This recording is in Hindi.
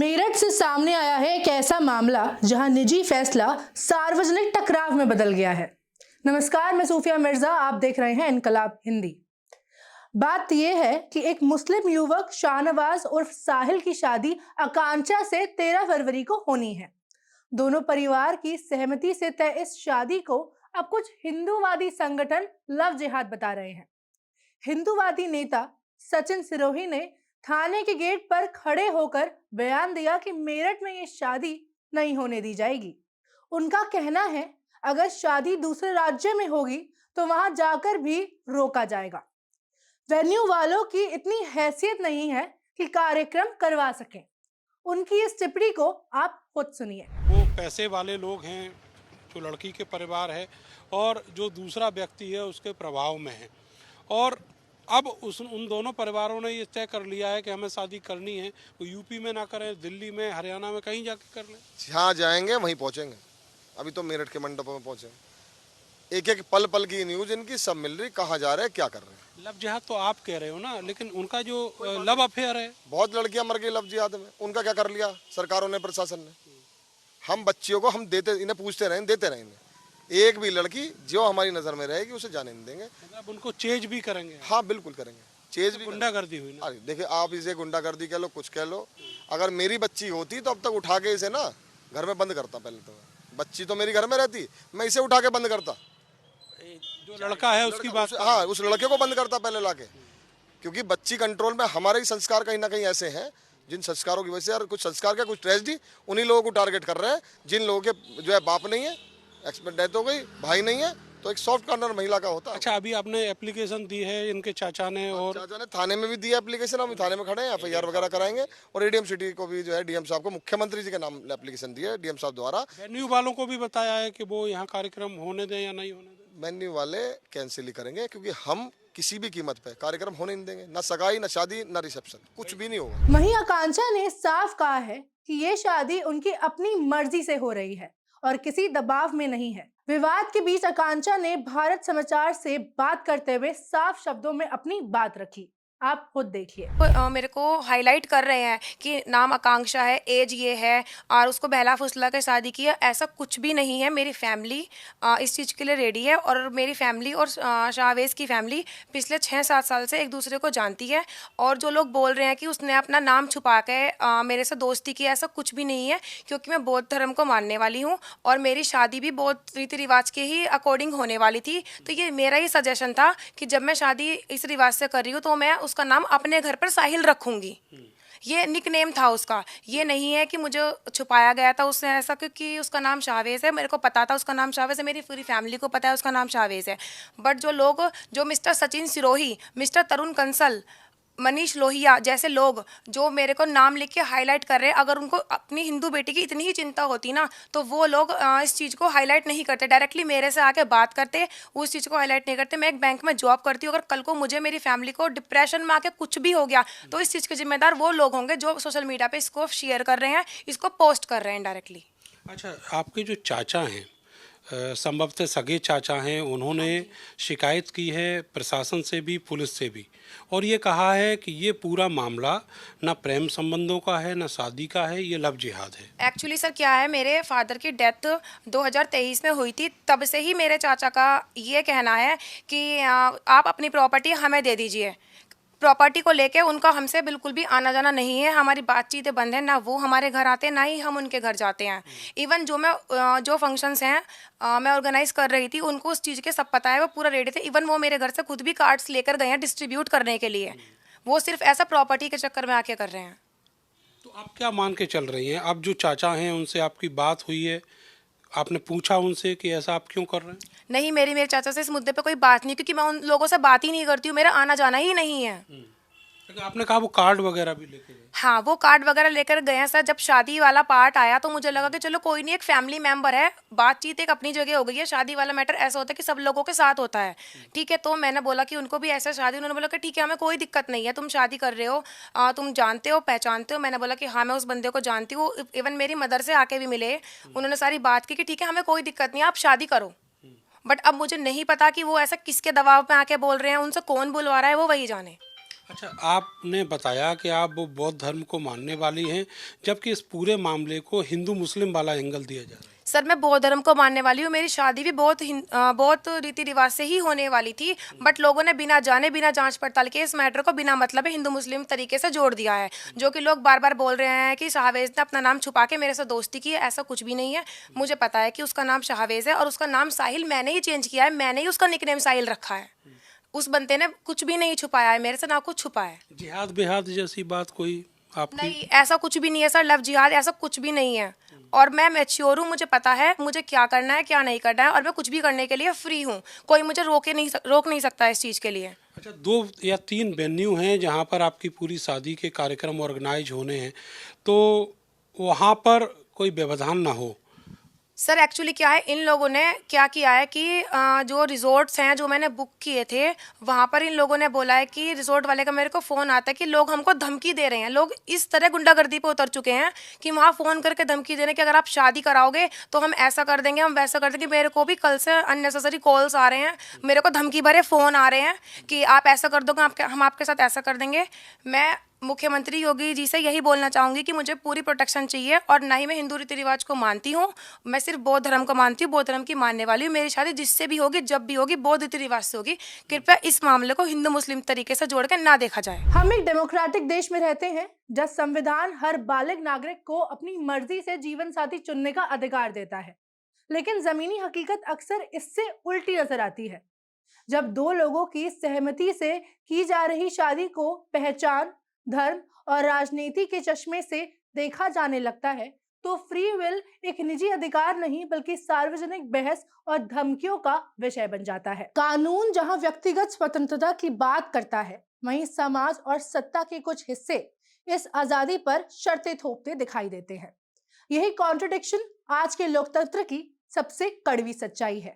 मेरठ से सामने आया है एक ऐसा मामला जहां निजी फैसला सार्वजनिक टकराव में बदल गया है। नमस्कार, मैं सूफिया मिर्जा, आप देख रहे हैं इनकलाब हिंदी। बात यह है कि एक मुस्लिम युवक शाहनवाज उर्फ साहिल की शादी आकांक्षा से 13 फरवरी को होनी है। दोनों परिवार की सहमति से तय इस शादी को अब कुछ हिंदूवादी संगठन लव जिहाद बता रहे हैं। हिंदूवादी नेता सचिन सिरोही ने थाने के गेट पर खड़े होकर बयान दिया कि मेरठ में ये शादी नहीं होने दी जाएगी। उनका कहना है अगर शादी दूसरे राज्य में होगी तो वहां जाकर भी रोका जाएगा। वेन्यू वालों की इतनी हैसियत नहीं है कि कार्यक्रम करवा सकें। उनकी इस टिप्पणी को आप खुद सुनिए। वो पैसे वाले लोग हैं, जो लड़की के परिवार है और जो दूसरा व्यक्ति है उसके प्रभाव में है, और अब उन दोनों परिवारों ने ये तय कर लिया है कि हमें शादी करनी है। वो यूपी में ना करें, दिल्ली में, हरियाणा में, कहीं जाके कर लें। जहाँ जाएंगे वहीं पहुंचेंगे। अभी तो मेरठ के मंडपों में पहुंचे। एक एक पल पल की न्यूज इनकी सब मिल रही, कहाँ जा रहे हैं, क्या कर रहे हैं। लव जिहाद तो आप कह रहे हो ना, लेकिन उनका जो लव अफेयर है, बहुत लड़कियां मर गई लव जिहाद में। उनका क्या कर लिया सरकारों ने, प्रशासन ने। हम बच्चियों को हम देते, इन्हें पूछते रहें, देते रहें इन्हें। एक भी लड़की जो हमारी नजर में रहेगी उसे जाने नहीं देंगे। मतलब उनको चेज भी करेंगे। हाँ बिल्कुल करेंगे, चेज भी। गुंडागर्दी हुई ना। अरे देखिए, आप इसे गुंडागर्दी कह लो, कुछ कह लो। अगर मेरी बच्ची होती तो अब तक उठा के इसे ना घर में बंद करता। पहले तो बच्ची तो मेरी घर में रहती, मैं इसे उठा के बंद करता। जो लड़का है उसकी बात, हाँ, उस लड़के को बंद करता पहले लाके। क्योंकि बच्ची कंट्रोल में, हमारे ही संस्कार कहीं ना कहीं ऐसे हैं जिन संस्कारों की वजह से, और कुछ संस्कार क्या, कुछ ट्रेजेडी उन्हीं लोगों को टारगेट कर रहे हैं जिन लोगों के जो है बाप नहीं है, एक्सपर्ट डेथ हो गई, भाई नहीं है, तो एक सॉफ्ट कॉर्नर महिला का होता है। अच्छा, अभी आपने एप्लीकेशन दी है इनके चाचा ने, और चाचा ने थाने में भी दी है एप्लीकेशन। हम थाने में खड़े हैं, एफआईआर वगैरह कराएंगे। और एडीएम सिटी को भी जो है, डीएम साहब को, मुख्यमंत्री जी के नाम एप्लीकेशन दी है डीएम साहब द्वारा। वेन्यू वालों को भी बताया है कि वो यहाँ कार्यक्रम होने दें या नहीं होने दें। वेन्यू वाले कैंसिल ही करेंगे, क्योंकि हम किसी भी कीमत पे कार्यक्रम होने नहीं देंगे। ना सगाई, ना शादी, ना रिसेप्शन, कुछ भी नहीं होगा। वहीं आकांक्षा ने साफ कहा है कि ये शादी उनकी अपनी मर्जी से हो रही है और किसी दबाव में नहीं है। विवाद के बीच आकांक्षा ने भारत समाचार से बात करते हुए साफ शब्दों में अपनी बात रखी। आप खुद देखिए। मेरे को हाईलाइट कर रहे हैं कि नाम आकांक्षा है, एज ये है और उसको बहला फुसला के शादी की है। ऐसा कुछ भी नहीं है। मेरी फैमिली इस चीज़ के लिए रेडी है, और मेरी फैमिली और शाहवेज की फैमिली पिछले 6-7 साल से एक दूसरे को जानती है। और जो लोग बोल रहे हैं कि उसने अपना नाम छुपा के मेरे से दोस्ती की, ऐसा कुछ भी नहीं है। क्योंकि मैं बौद्ध धर्म को मानने वाली हूँ और मेरी शादी भी बौद्ध रीति रिवाज के ही अकॉर्डिंग होने वाली थी। तो ये मेरा ही सजेशन था कि जब मैं शादी इस रिवाज से कर रही हूँ तो मैं उसका नाम अपने घर पर साहिल रखूंगी। ये निक नेम था उसका। ये नहीं है कि मुझे छुपाया गया था उससे ऐसा, क्योंकि उसका नाम शाहवेज है। मेरे को पता था उसका नाम शाहवेज है, मेरी पूरी फैमिली को पता है उसका नाम शाहवेज है। बट जो लोग, जो मिस्टर सचिन सिरोही, मिस्टर तरुण कंसल, मनीष लोहिया जैसे लोग जो मेरे को नाम लिख के हाईलाइट कर रहे हैं, अगर उनको अपनी हिंदू बेटी की इतनी ही चिंता होती ना तो वो लोग इस चीज़ को हाईलाइट नहीं करते, डायरेक्टली मेरे से आके बात करते, उस चीज़ को हाईलाइट नहीं करते। मैं एक बैंक में जॉब करती हूँ। अगर कल को मुझे, मेरी फैमिली को डिप्रेशन में आके कुछ भी हो गया तो इस चीज़ के जिम्मेदार वो लोग होंगे जो सोशल मीडिया पर इसको शेयर कर रहे हैं, इसको पोस्ट कर रहे हैं डायरेक्टली। अच्छा, आपके जो चाचा हैं, संभवतः सगे चाचा हैं, उन्होंने शिकायत की है प्रशासन से भी, पुलिस से भी, और ये कहा है कि ये पूरा मामला ना प्रेम संबंधों का है, ना शादी का है, ये लव जिहाद है। एक्चुअली सर क्या है, मेरे फादर की डेथ 2023 में हुई थी। तब से ही मेरे चाचा का ये कहना है कि आप अपनी प्रॉपर्टी हमें दे दीजिए। प्रॉपर्टी को लेके उनका हमसे बिल्कुल भी आना जाना नहीं है। हमारी बातचीतें बंद है, ना वो हमारे घर आते हैं ना ही हम उनके घर जाते हैं। इवन जो फंक्शंस हैं मैं ऑर्गेनाइज कर रही थी, उनको उस चीज़ के सब पता है, वो पूरा रेडी थे। इवन वो मेरे घर से खुद भी कार्ड्स लेकर गए हैं डिस्ट्रीब्यूट करने के लिए। वो सिर्फ ऐसा प्रॉपर्टी के चक्कर में आके कर रहे हैं। तो आप क्या मान के चल रही हैं? अब जो चाचा हैं उनसे आपकी बात हुई है, आपने पूछा उनसे कि ऐसा आप क्यों कर रहे हैं? नहीं, मेरे चाचा से इस मुद्दे पे कोई बात नहीं, क्योंकि मैं उन लोगों से बात ही नहीं करती हूँ। मेरा आना जाना ही नहीं है। लेकिन आपने कहा वो कार्ड वगैरह भी लेके गए। हाँ, वो कार्ड वगैरह लेकर गए हैं सर। जब शादी वाला पार्ट आया तो मुझे लगा कि चलो कोई नहीं, एक फैमिली मेंबर है, बातचीत एक अपनी जगह हो गई है। शादी वाला मैटर ऐसा होता है कि सब लोगों के साथ होता है, ठीक है। तो मैंने बोला कि उनको भी ऐसा शादी, उन्होंने बोला कि ठीक है, हमें कोई दिक्कत नहीं है, तुम शादी कर रहे हो, तुम जानते हो, पहचानते हो। मैंने बोला कि हाँ, मैं उस बंदे को जानती हूँ। इवन मेरी मदर से आके भी मिले, उन्होंने सारी बात की कि ठीक है, हमें कोई दिक्कत नहीं है, आप शादी करो। बट अब मुझे नहीं पता कि वो ऐसा किसके दबाव में आके बोल रहे हैं, उनसे कौन बुलवा रहा है, वो वही जाने। अच्छा, आपने बताया कि आप वो बौद्ध धर्म को मानने वाली हैं, जबकि इस पूरे मामले को हिंदू मुस्लिम वाला एंगल दिया जा रहा है। सर मैं बौद्ध धर्म को मानने वाली हूँ, मेरी शादी भी बहुत रीति रिवाज से ही होने वाली थी, बट लोगों ने बिना जाने बिना जांच पड़ताल के इस मैटर को बिना मतलब हिंदू मुस्लिम तरीके से जोड़ दिया है। जो कि लोग बार बार बोल रहे हैं कि शाहवेज ने अपना नाम छुपा के मेरे से दोस्ती की है, ऐसा कुछ भी नहीं है। मुझे पता है कि उसका नाम शाहवेज है और उसका नाम साहिल मैंने ही चेंज किया है, मैंने ही उसका निकनेम साहिल रखा है। उस बंदे ने कुछ भी नहीं छुपाया है मेरे से, ना कुछ छुपा है। जिहाद बिहाद जैसी बात कोई आपकी? नहीं, ऐसा कुछ भी नहीं है सर, लव जिहाद ऐसा कुछ भी नहीं है। और मैं मैच्योर हूँ, मुझे पता है मुझे क्या करना है क्या नहीं करना है, और मैं कुछ भी करने के लिए फ्री हूँ। कोई मुझे रोक नहीं सकता इस चीज़ के लिए। अच्छा, 2 या 3 वेन्यू हैं जहाँ पर आपकी पूरी शादी के कार्यक्रम ऑर्गेनाइज होने हैं, तो वहाँ पर कोई व्यवधान ना हो। सर एक्चुअली क्या है, इन लोगों ने क्या किया है कि जो रिजॉर्ट्स हैं जो मैंने बुक किए थे, वहाँ पर इन लोगों ने बोला है कि रिजॉर्ट वाले का मेरे को फ़ोन आता है कि लोग हमको धमकी दे रहे हैं। लोग इस तरह गुंडागर्दी पे उतर चुके हैं कि वहाँ फ़ोन करके धमकी दे रहे हैं कि अगर आप शादी कराओगे तो हम ऐसा कर देंगे, हम वैसा कर देंगे। मेरे को भी कल से अननेसेसरी कॉल्स आ रहे हैं, मेरे को धमकी भरे फ़ोन आ रहे हैं कि आप ऐसा कर दोगे, हम आपके साथ ऐसा कर देंगे। मैं मुख्यमंत्री योगी जी से यही बोलना चाहूँगी कि मुझे पूरी प्रोटेक्शन चाहिए, और ना ही मैं हिंदू रीति रिवाज को मानती हूँ। मैं सिर्फ बौद्ध धर्म को मानती हूँ, बौद्ध धर्म की मानने वाली हूँ। मेरी शादी जिससे भी होगी, जब भी होगी, बौद्ध रीति रिवाज से होगी। कृपया इस मामले को हिंदू मुस्लिम तरीके से जोड़ कर ना देखा जाए। हम एक डेमोक्रेटिक देश में रहते हैं जहाँ संविधान हर बालिग नागरिक को अपनी मर्जी से जीवन साथी चुनने का अधिकार देता है, लेकिन जमीनी हकीकत अक्सर इससे उल्टी नजर आती है। जब दो लोगों की सहमति से की जा रही शादी को पहचान, धर्म और राजनीति के चश्मे से देखा जाने लगता है, तो फ्री विल एक निजी अधिकार नहीं बल्कि सार्वजनिक बहस और धमकियों का विषय बन जाता है। कानून जहां व्यक्तिगत स्वतंत्रता की बात करता है, वहीं समाज और सत्ता के कुछ हिस्से इस आजादी पर शर्तें थोपते दिखाई देते हैं। यही कॉन्ट्रडिक्शन आज के लोकतंत्र की सबसे कड़वी सच्चाई है।